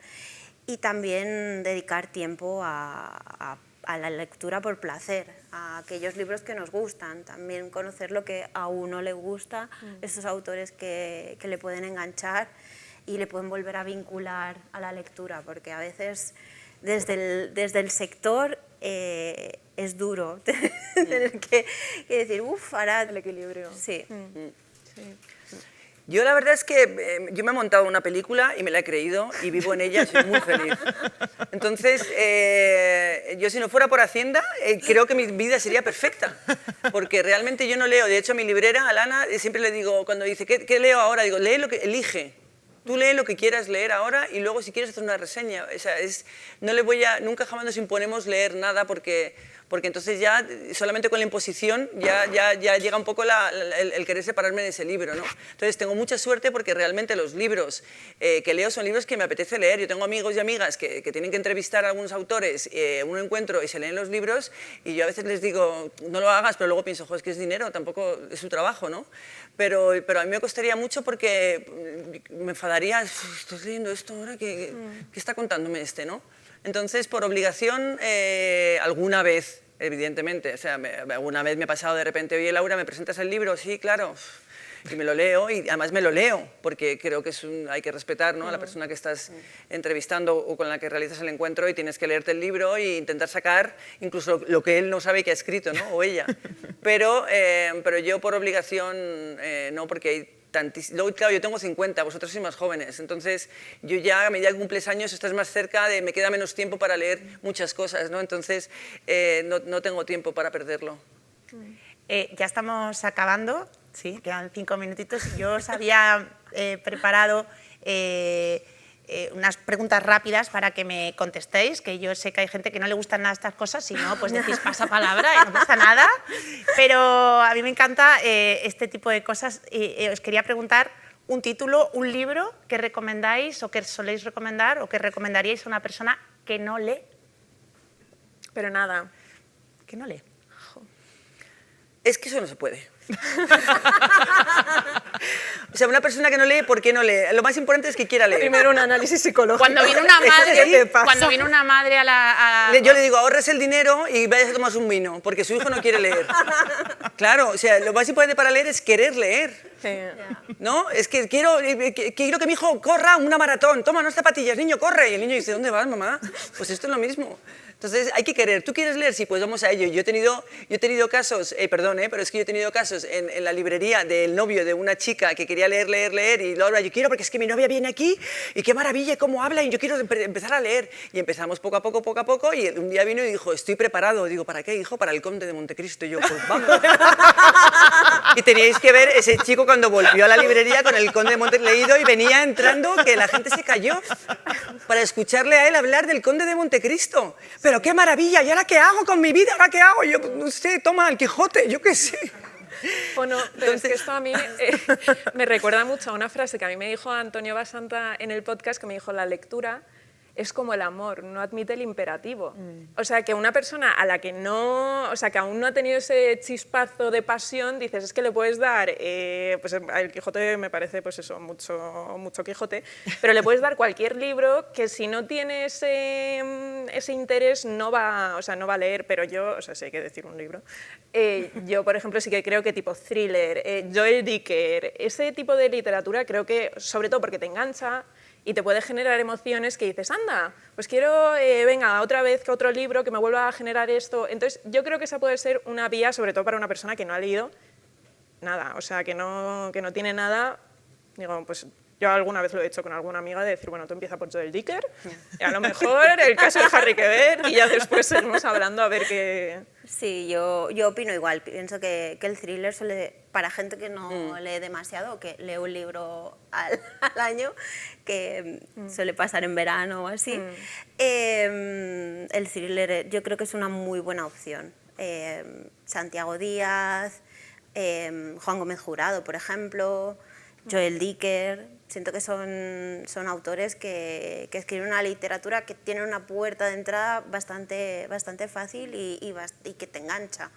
y también dedicar tiempo a la lectura por placer, a aquellos libros que nos gustan, también conocer lo que a uno le gusta, esos autores que le pueden enganchar y le pueden volver a vincular a la lectura, porque a veces desde el sector es duro tener que decir, uff, ahora... El equilibrio. Sí. Sí. Yo la verdad es que yo me he montado una película y me la he creído y vivo en ella y soy muy feliz. Entonces, yo si no fuera por Hacienda, creo que mi vida sería perfecta, porque realmente yo no leo. De hecho, a mi librera, a Lana, siempre le digo, cuando dice, ¿qué leo ahora? Digo, lee lo que elige. Tú lee lo que quieras leer ahora y luego si quieres hacer una reseña. O sea, nunca jamás nos imponemos leer nada porque entonces ya solamente con la imposición ya llega un poco el querer separarme de ese libro, ¿no? Entonces tengo mucha suerte porque realmente los libros que leo son libros que me apetece leer. Yo tengo amigos y amigas que tienen que entrevistar a algunos autores, un encuentro y se leen los libros y yo a veces les digo, no lo hagas, pero luego pienso, es que es dinero, tampoco es su trabajo, ¿no? Pero a mí me costaría mucho porque me enfadaría, estoy leyendo esto ahora, ¿qué está contándome este, no? Entonces, por obligación, alguna vez, evidentemente, o sea, alguna vez me ha pasado de repente, oye, Laura, ¿me presentas el libro? Sí, claro. Y me lo leo, y además me lo leo, porque creo que hay que respetar, ¿no?, a la persona que estás entrevistando o con la que realizas el encuentro y tienes que leerte el libro e intentar sacar incluso lo que él no sabe que ha escrito, ¿no?, o ella. Pero yo por obligación no, porque hay luego, claro, yo tengo 50, vosotros sois más jóvenes, entonces yo ya a medida que cumples años estás más cerca me queda menos tiempo para leer muchas cosas, ¿no? Entonces no tengo tiempo para perderlo. Ya estamos acabando, sí, quedan 5 minutitos. Yo os había preparado unas preguntas rápidas para que me contestéis, que yo sé que hay gente que no le gustan nada estas cosas, si no, pues decís pasapalabra y no pasa nada, pero a mí me encanta este tipo de cosas y os quería preguntar un título, un libro que recomendáis o que soléis recomendar o que recomendaríais a una persona que no lee. Pero nada. Que no lee. Es que eso no se puede. O sea, una persona que no lee, ¿por qué no lee? Lo más importante es que quiera leer. Primero un análisis psicológico. Cuando viene una madre, Yo le digo, ahorres el dinero y vayas a tomar un vino, porque su hijo no quiere leer. Claro, o sea, lo más importante para leer es querer leer. Sí. ¿No? Es que quiero que mi hijo corra una maratón. Toma unas zapatillas, niño, corre. Y el niño dice, ¿dónde vas, mamá? Pues esto es lo mismo. Entonces, hay que querer. ¿Tú quieres leer? Sí, pues vamos a ello. Yo he tenido casos, pero es que yo he tenido casos en la librería del novio de una chica que quería leer, y Laura, yo quiero, porque es que mi novia viene aquí, y qué maravilla, cómo habla, y yo quiero empezar a leer. Y empezamos poco a poco, y un día vino y dijo, estoy preparado. Digo, ¿para qué, hijo? Para el Conde de Montecristo. Y yo, pues vamos. Y teníais que ver ese chico cuando volvió a la librería con el Conde de Montecristo leído y venía entrando, que la gente se cayó para escucharle a él hablar del Conde de Montecristo. Pero qué maravilla, ¿y ahora qué hago con mi vida? ¿Ahora qué hago? Yo no sé, toma el Quijote, yo qué sé. Bueno, pero es que esto a mí me recuerda mucho a una frase que a mí me dijo Antonio Basanta en el podcast, que me dijo, la lectura es como el amor, no admite el imperativo. O sea, que una persona a la que no, o sea, que aún no ha tenido ese chispazo de pasión, dices, es que le puedes dar, pues el Quijote me parece, pues eso, mucho Quijote, pero le puedes dar cualquier libro que si no tiene ese interés no va, o sea, no va a leer, pero yo, o sea, si hay que decir un libro, yo, por ejemplo, sí que creo que tipo thriller, Joel Dicker, ese tipo de literatura creo que, sobre todo porque te engancha, y te puede generar emociones que dices, anda, pues quiero, venga, otra vez que otro libro que me vuelva a generar esto. Entonces, yo creo que esa puede ser una vía, sobre todo para una persona que no ha leído nada, o sea, que no tiene nada. Digo, pues yo alguna vez lo he hecho con alguna amiga, de decir, bueno, tú empieza por Joel Dicker, y a lo mejor el caso de Harry Quebert, y ya después seguimos hablando a ver qué... Sí, yo opino igual. Pienso que el thriller suele, para gente que no lee demasiado, que lee un libro al año, que suele pasar en verano o así, el thriller yo creo que es una muy buena opción. Santiago Díaz, Juan Gómez Jurado, por ejemplo, Joel Dicker. Siento que son autores que escriben una literatura que tiene una puerta de entrada bastante fácil y que te engancha.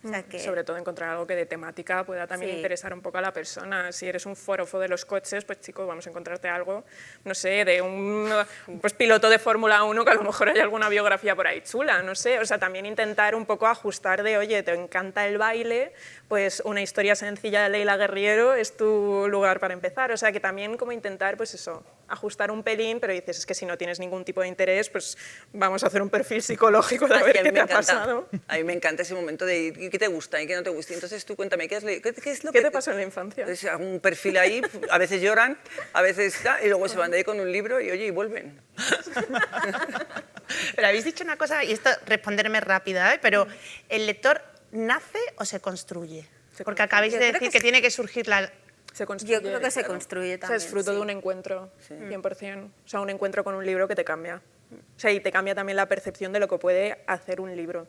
O sea que... Sobre todo encontrar algo que de temática pueda también interesar un poco a la persona. Si eres un forofo de los coches, pues chico, vamos a encontrarte algo, no sé, de un pues, piloto de Fórmula 1, que a lo mejor hay alguna biografía por ahí chula, no sé. O sea, también intentar un poco ajustar de, oye, te encanta el baile, pues una historia sencilla de Leila Guerriero es tu lugar para empezar. O sea, que también como intentar, pues eso, ajustar un pelín, pero dices, es que si no tienes ningún tipo de interés, pues vamos a hacer un perfil psicológico de a ver qué te ha pasado. A mí me encanta ese momento de qué te gusta y qué no te gusta. Entonces tú cuéntame, ¿qué es lo ¿Qué que te pasó en la infancia? Entonces, hago un perfil ahí, a veces lloran, a veces y luego se van de ahí con un libro y oye, y vuelven. Pero habéis dicho una cosa, y esto responderme rápida, pero ¿el lector nace o se construye? Porque acabáis de decir que tiene que surgir la... Se construye, Yo creo que se construye o sea, también. es fruto de un encuentro, 100%. O sea, un encuentro con un libro que te cambia. O sea, y te cambia también la percepción de lo que puede hacer un libro.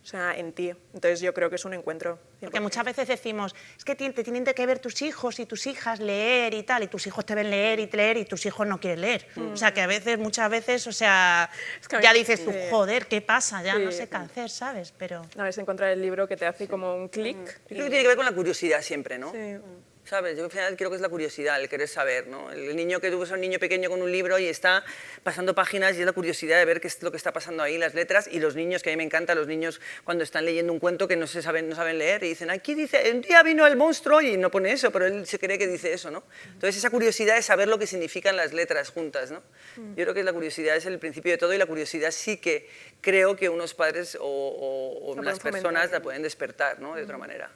O sea, en ti. Entonces yo creo que es un encuentro. 100%. Porque muchas veces decimos, es que te tienen que ver tus hijos y tus hijas leer y tal, y tus hijos te ven leer y tus hijos no quieren leer. O sea, que a veces, muchas veces, o sea, Es que ya dices tú, joder, ¿qué pasa? Ya no Sí. sé qué hacer, ¿sabes? Pero... A veces encontrar el libro que te hace como un clic. Yo creo que tiene que ver con la curiosidad siempre, ¿no? Sí. ¿Sabes? Yo al final creo que es la curiosidad, el querer saber, ¿no? El niño que tú ves a un niño pequeño con un libro y está pasando páginas y es la curiosidad de ver qué es lo que está pasando ahí, las letras, y los niños, que a mí me encanta, los niños cuando están leyendo un cuento que no saben leer y dicen, aquí dice, un día vino el monstruo y no pone eso, pero él se cree que dice eso, ¿no? Entonces esa curiosidad es saber lo que significan las letras juntas, ¿no? Yo creo que la curiosidad es el principio de todo y la curiosidad sí que creo que unos padres o La las pueden personas fomentar. la pueden despertar, ¿no? De otra manera.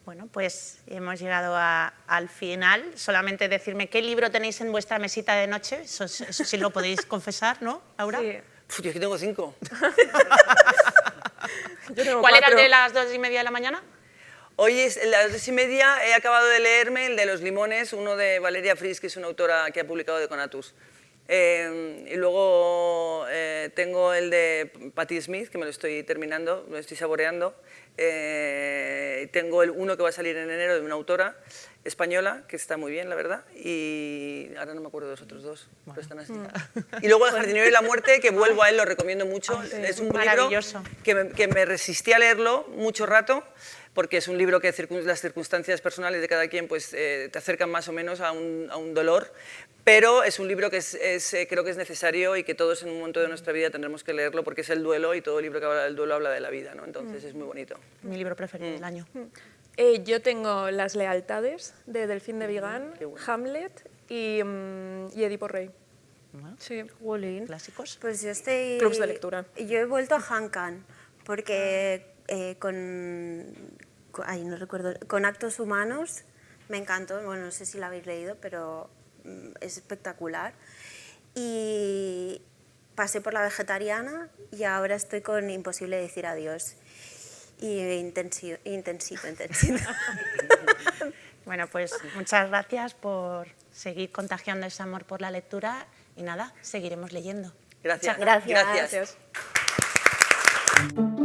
Bueno, pues hemos llegado al final. Solamente decirme qué libro tenéis en vuestra mesita de noche. Eso sí lo podéis confesar, ¿no, Laura? Sí. Uf, yo aquí tengo 5. Yo tengo ¿Cuál era el 4. de las 2:30 de la mañana? Hoy es a las 2:30, he acabado de leerme el de los limones, uno de Valeria Fries, que es una autora que ha publicado de Conatus. Y luego tengo el de Patti Smith, que me lo estoy terminando, me lo estoy saboreando. Tengo uno que va a salir en enero de una autora española, que está muy bien, la verdad. Y ahora no me acuerdo de los otros dos, pero están así. Y luego El jardinero y la muerte, que vuelvo a él, lo recomiendo mucho. Es un libro Maravilloso. que me resistí a leerlo mucho rato, porque es un libro que las circunstancias personales de cada quien pues, te acercan más o menos a un dolor, pero es un libro que creo que es necesario y que todos en un momento de nuestra vida tendremos que leerlo, porque es el duelo y todo libro que habla del duelo habla de la vida, ¿no? Entonces es muy bonito. Mi libro preferido del año. Yo tengo Las lealtades, de Delfín de Vigan, qué bueno. Hamlet y Edipo Rey. Bueno, Sí. clásicos. Pues yo estoy... Clubs de lectura. Yo he vuelto a Han Kang, porque no recuerdo, con Actos Humanos me encantó, bueno, no sé si lo habéis leído, pero es espectacular. Y pasé por La vegetariana y ahora estoy con Imposible decir adiós. Y intensito. Bueno, pues muchas gracias por seguir contagiando ese amor por la lectura y nada, seguiremos leyendo. Gracias. Muchas gracias. Gracias. Gracias.